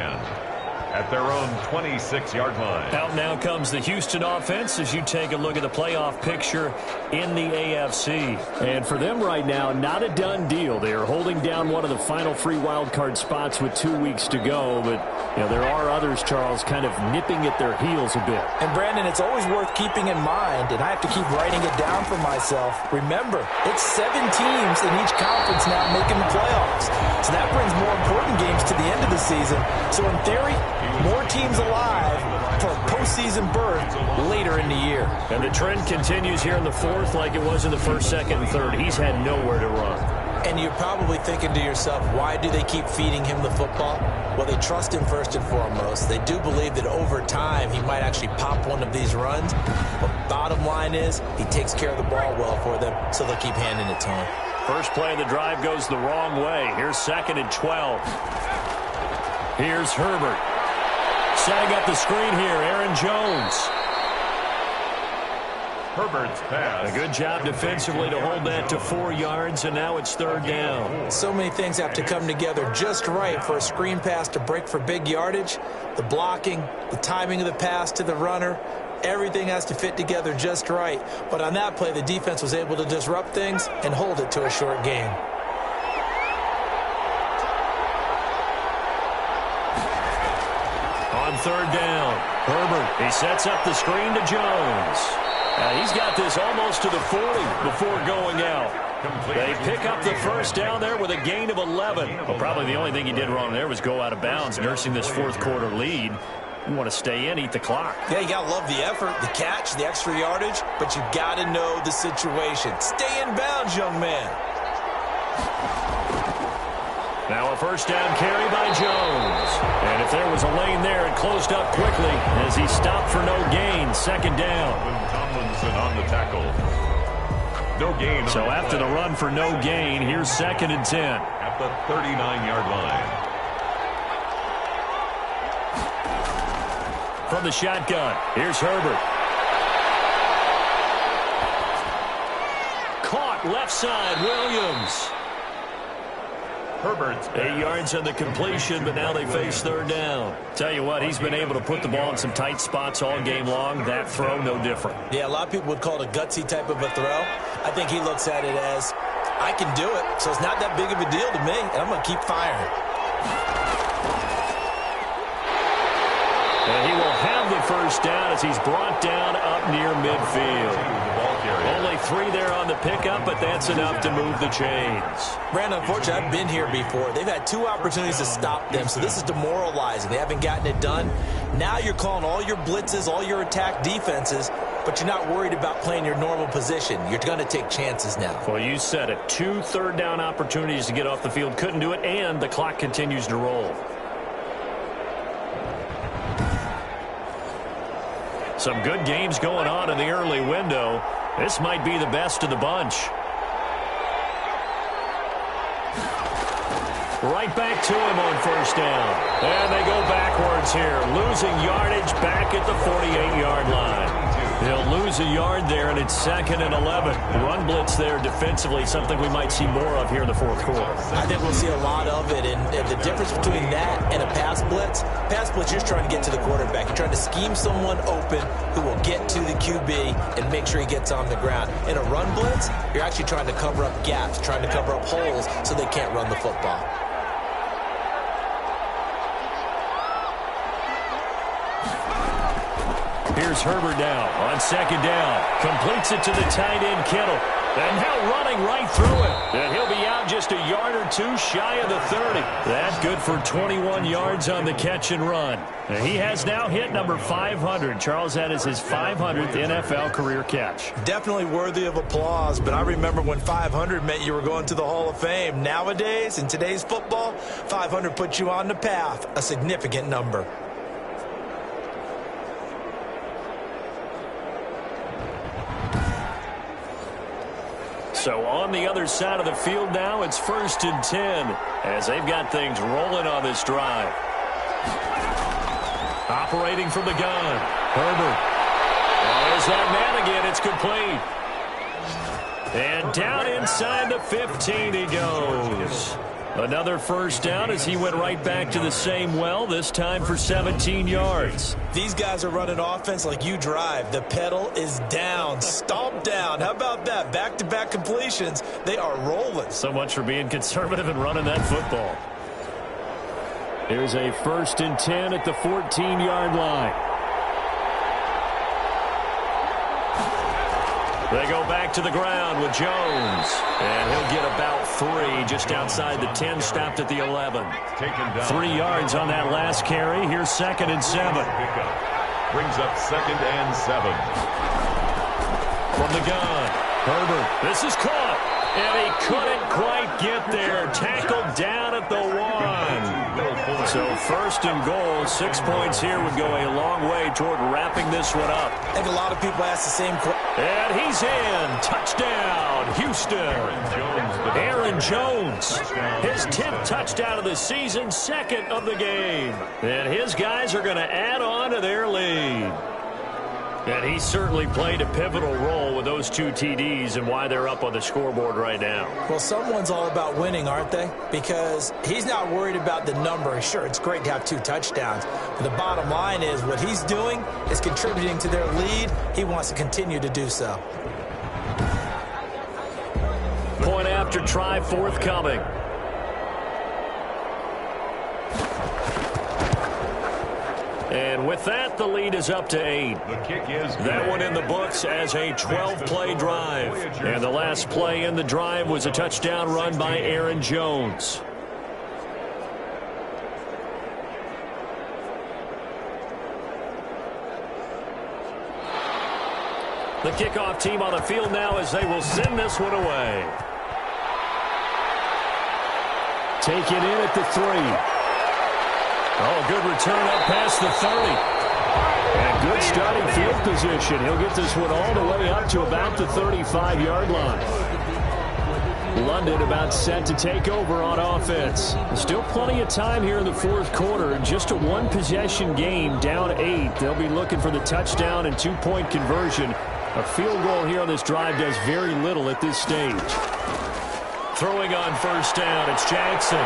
at their own 26-yard line. Out now comes the Houston offense as you take a look at the playoff picture in the AFC. And for them right now, not a done deal. They are holding down one of the final 3 wildcard spots with 2 weeks to go. But, there are others, Charles, kind of nipping at their heels a bit. And, Brandon, it's always worth keeping in mind, and I have to keep writing it down for myself. Remember, it's 7 teams in each conference now making the playoffs. So that brings more important games to the end of the season. So, in theory, more teams alive for a postseason berth later in the year. And the trend continues here in the fourth like it was in the first, second, and third. He's had nowhere to run. And you're probably thinking to yourself, why do they keep feeding him the football? Well, they trust him first and foremost. They do believe that over time he might actually pop one of these runs. But bottom line is he takes care of the ball well for them, so they'll keep handing it to him. First play of the drive goes the wrong way. Here's 2nd and 12. Here's Herbert. Setting up the screen here, Aaron Jones. Herbert's pass. A good job defensively to hold that to 4 yards, and now it's 3rd down. So many things have to come together just right for a screen pass to break for big yardage. The blocking, the timing of the pass to the runner, everything has to fit together just right. But on that play, the defense was able to disrupt things and hold it to a short gain. On 3rd down, Herbert, he sets up the screen to Jones. He's got this almost to the 40 before going out. They pick up the first down there with a gain of 11. Well, probably the only thing he did wrong there was go out of bounds, nursing this 4th quarter lead. You want to stay in, eat the clock. Yeah, you got to love the effort, the catch, the extra yardage, but you got to know the situation. Stay in bounds, young man. Now a first down carry by Jones. And if there was a lane there, it closed up quickly as he stopped for no gain. 2nd down. Tomlinson on the tackle. No gain. So after the run for no gain, here's 2nd and 10. At the 39-yard line. From the shotgun, here's Herbert. Caught left side, Williams. Herbert's 8 yards on the completion, but now they face 3rd down. Tell you what, he's been able to put the ball in some tight spots all game long. That throw, no different. Yeah, a lot of people would call it a gutsy type of a throw. I think he looks at it as, I can do it, so it's not that big of a deal to me, and I'm going to keep firing. And he will have the first down as he's brought down up near midfield. Only 3 there on the pickup, but that's enough to move the chains. Brandon, unfortunately, I've been here before. They've had 2 opportunities to stop them, so this is demoralizing. They haven't gotten it done. Now you're calling all your blitzes, all your attack defenses, but you're not worried about playing your normal position. You're going to take chances now. Well, you said it. 2 third down opportunities to get off the field. Couldn't do it, and the clock continues to roll. Some good games going on in the early window. This might be the best of the bunch. Right back to him on first down. And they go backwards here. Losing yardage back at the 48-yard line. They'll lose a yard there, and it's 2nd and 11. Run blitz there defensively, something we might see more of here in the 4th quarter. I think we'll see a lot of it, and the difference between that and a pass blitz, you're just trying to get to the quarterback. You're trying to scheme someone open who will get to the QB and make sure he gets on the ground. In a run blitz, you're actually trying to cover up gaps, trying to cover up holes so they can't run the football. Here's Herbert now on 2nd down. Completes it to the tight end, Kittle. And now running right through it. And he'll be out just a yard or 2 shy of the 30. That's good for 21 yards on the catch and run. And he has now hit number 500. Charles, that is his 500th NFL career catch. Definitely worthy of applause, but I remember when 500 meant you were going to the Hall of Fame. Nowadays, in today's football, 500 puts you on the path, a significant number. So on the other side of the field now, it's 1st and 10 as they've got things rolling on this drive. Operating from the gun, Herbert. There's that man again. It's complete. And down inside the 15 he goes. Another first down as he went right back to the same well, this time for 17 yards. These guys are running offense like you drive. The pedal is down, stomp down. How about that? Back-to-back completions. They are rolling. So much for being conservative and running that football. Here's a 1st and 10 at the 14-yard line. They go back to the ground with Jones. And he'll get about 3 just outside the 10, stopped at the 11. 3 yards on that last carry. Here's 2nd and 7. Brings up 2nd and 7. From the gun, Herbert. This is caught. And he couldn't quite get there. Tackled down at the 1. So 1st and goal, 6 points here would go a long way toward wrapping this one up. I think a lot of people ask the same question. And he's in. Touchdown, Houston. Aaron Jones. His 10th touchdown of the season, 2nd of the game. And his guys are going to add on to their lead. And he certainly played a pivotal role with those 2 TDs and why they're up on the scoreboard right now. Well, someone's all about winning, aren't they? Because he's not worried about the number. Sure, it's great to have 2 touchdowns. But the bottom line is what he's doing is contributing to their lead. He wants to continue to do so. Point after try forthcoming. And with that, the lead is up to 8. The kick is good. That one in the books as a 12-play drive. And the last play in the drive was a touchdown run by Aaron Jones. The kickoff team on the field now as they will send this one away. Taken in at the 3. Oh, good return up past the 30. And good starting field position. He'll get this one all the way up to about the 35-yard line. London about set to take over on offense. Still plenty of time here in the 4th quarter. Just a 1-possession game, down 8. They'll be looking for the touchdown and 2-point conversion. A field goal here on this drive does very little at this stage. Throwing on 1st down, it's Jackson.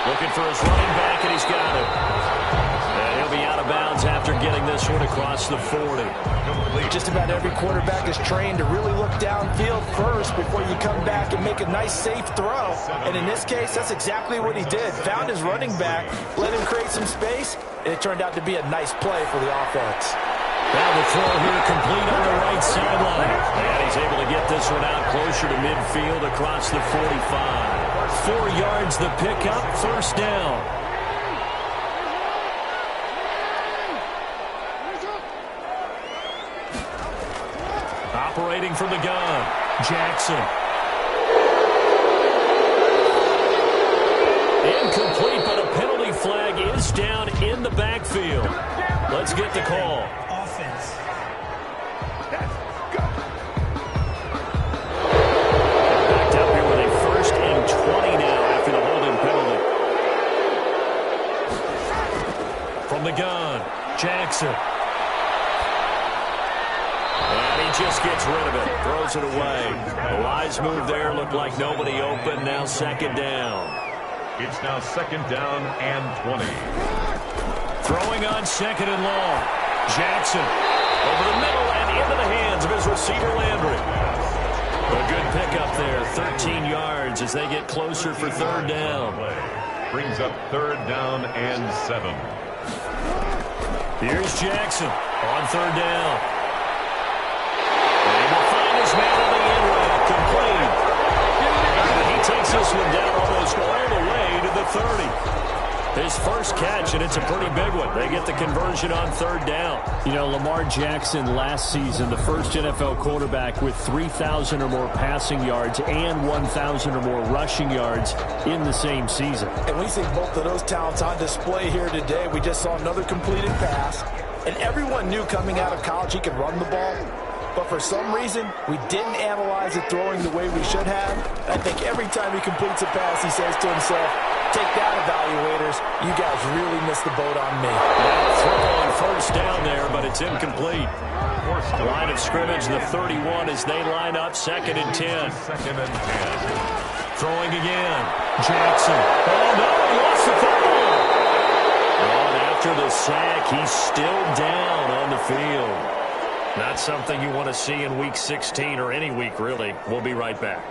Looking for his running back, and he's got it. And he'll be out of bounds after getting this one across the 40. Just about every quarterback is trained to really look downfield first before you come back and make a nice, safe throw. And in this case, that's exactly what he did. Found his running back, let him create some space, and it turned out to be a nice play for the offense. Now the throw here complete on the right sideline. And he's able to get this one out closer to midfield across the 45. 4 yards the pickup, 1st down. Operating from the gun, Jackson. Incomplete, but a penalty flag is down in the backfield. Let's get the call. Offense. Backed up here with a 1st and 20 now after the holding penalty. From the gun, Jackson. And he just gets rid of it, throws it away. A wise move there, looked like nobody open, now 2nd down. It's now 2nd down and 20. Throwing on 2nd and long. Jackson over the middle and into the hands of his receiver Landry. A good pickup there, 13 yards as they get closer for 3rd down. Brings up 3rd down and 7. Here's Jackson on 3rd down. And he'll find his man on the end route, complete. And he takes this one down almost all the way to the 30. His first catch, and it's a pretty big one. They get the conversion on 3rd down. You know, Lamar Jackson last season, the first NFL quarterback with 3,000 or more passing yards and 1,000 or more rushing yards in the same season. And we see both of those talents on display here today. We just saw another completed pass. And everyone knew coming out of college he could run the ball. But for some reason, we didn't analyze it throwing the way we should have. I think every time he completes a pass, he says to himself, take that, evaluators. You guys really missed the boat on me. Throw on 1st down there, but it's incomplete. Line of scrimmage, the 31 as they line up 2nd and 10. 2nd and 10. Throwing again. Jackson. Oh, no, he lost the football. And after the sack, he's still down on the field. Not something you want to see in Week 16 or any week, really. We'll be right back.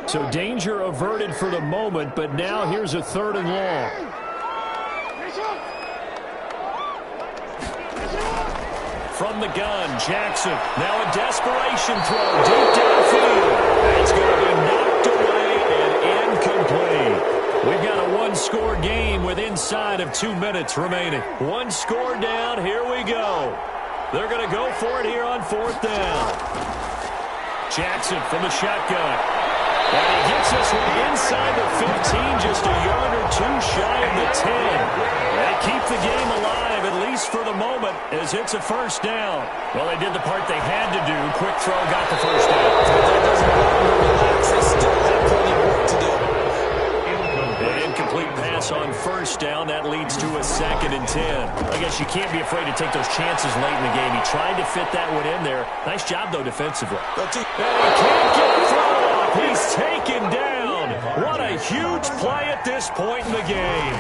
So danger averted for the moment, but now here's a 3rd and long. From the gun, Jackson. Now a desperation throw deep downfield. It's going to be knocked away and incomplete. We've got a one-score game with inside of 2 minutes remaining. One score down. Here we go. They're going to go for it here on 4th down. Jackson from the shotgun. And he gets this one inside the 15, just a yard or two shy of the 10. They keep the game alive, at least for the moment, as it's a 1st down. Well, they did the part they had to do. Quick throw got the 1st down. That doesn't allow them to relax. They still have plenty of work to do. An incomplete pass on 1st down. That leads to a 2nd and 10. I guess you can't be afraid to take those chances late in the game. He tried to fit that one in there. Nice job, though, defensively. And he can't get a throw. He's taken down. What a huge play at this point in the game.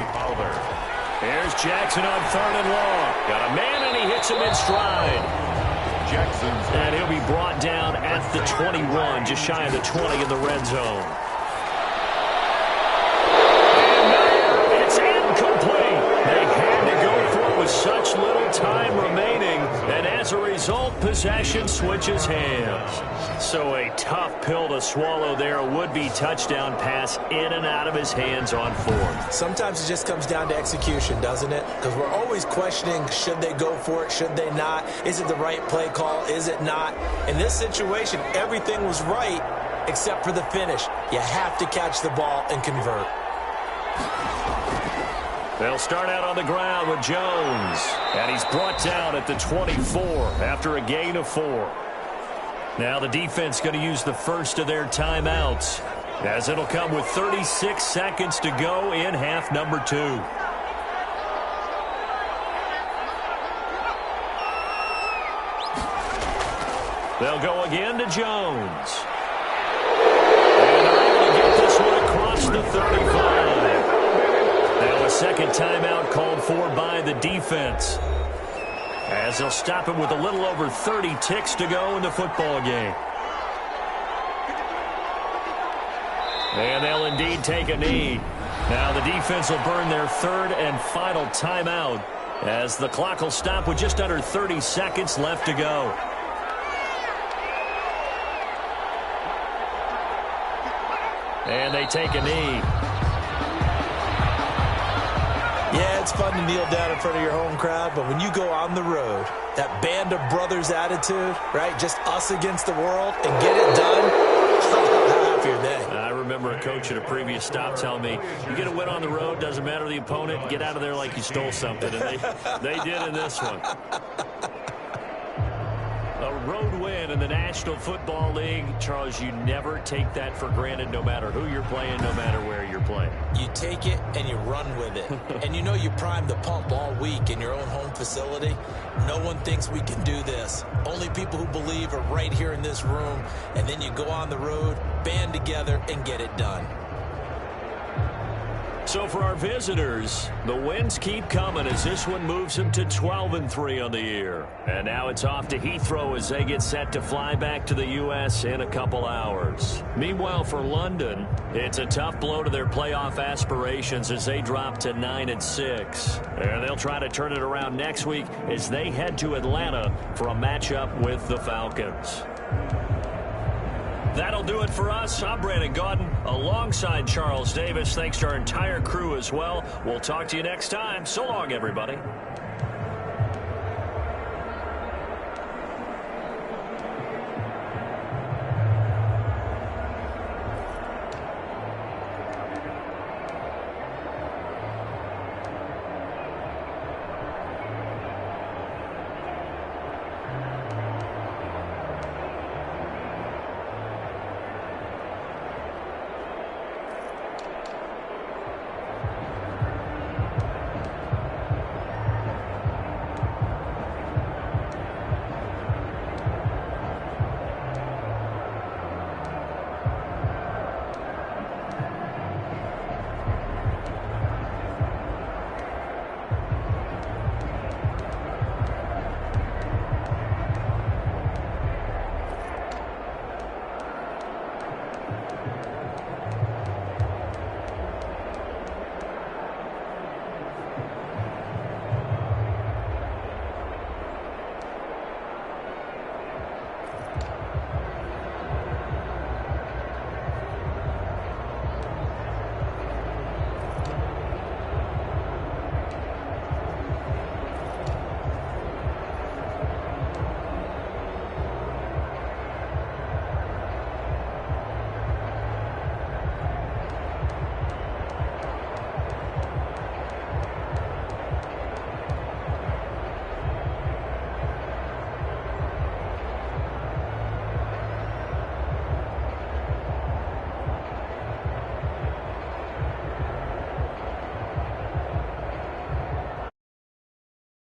Here's Jackson on 3rd and long. Got a man, and he hits him in stride. And he'll be brought down at the 21, just shy of the 20 in the red zone. And now it's incomplete. They had to go for it with such little time remaining, and as a result, possession switches hands. So a tough pill to swallow there. A would-be touchdown pass in and out of his hands on 4th. Sometimes it just comes down to execution, doesn't it? Because we're always questioning, should they go for it, should they not? Is it the right play call, is it not? In this situation, everything was right except for the finish. You have to catch the ball and convert. They'll start out on the ground with Jones. And he's brought down at the 24 after a gain of 4. Now the defense going to use the first of their timeouts, as it'll come with 36 seconds to go in half number 2. They'll go again to Jones. And they're able to get this one across the 35. Now a second timeout called for by the defense, as they'll stop him with a little over 30 ticks to go in the football game. And they'll indeed take a knee. Now the defense will burn their 3rd and final timeout, as the clock will stop with just under 30 seconds left to go. And they take a knee. Yeah, it's fun to kneel down in front of your home crowd, but when you go on the road, that band of brothers attitude, right, just us against the world, and get it done, how happy are they? I remember a coach at a previous stop telling me, you get a win on the road, doesn't matter the opponent, get out of there like you stole something, and they did in this one. A road win in the National Football League. Charles, you never take that for granted, no matter who you're playing, no matter where you're playing. You take it and you run with it. And you know you primed the pump all week in your own home facility. No one thinks we can do this. Only people who believe are right here in this room. And then you go on the road, band together, and get it done. So for our visitors, the wins keep coming as this one moves them to 12-3 on the year. And now it's off to Heathrow as they get set to fly back to the U.S. in a couple hours. Meanwhile, for London, it's a tough blow to their playoff aspirations as they drop to 9-6. And they'll try to turn it around next week as they head to Atlanta for a matchup with the Falcons. That'll do it for us. I'm Brandon Gaudin alongside Charles Davis. Thanks to our entire crew as well. We'll talk to you next time. So long, everybody.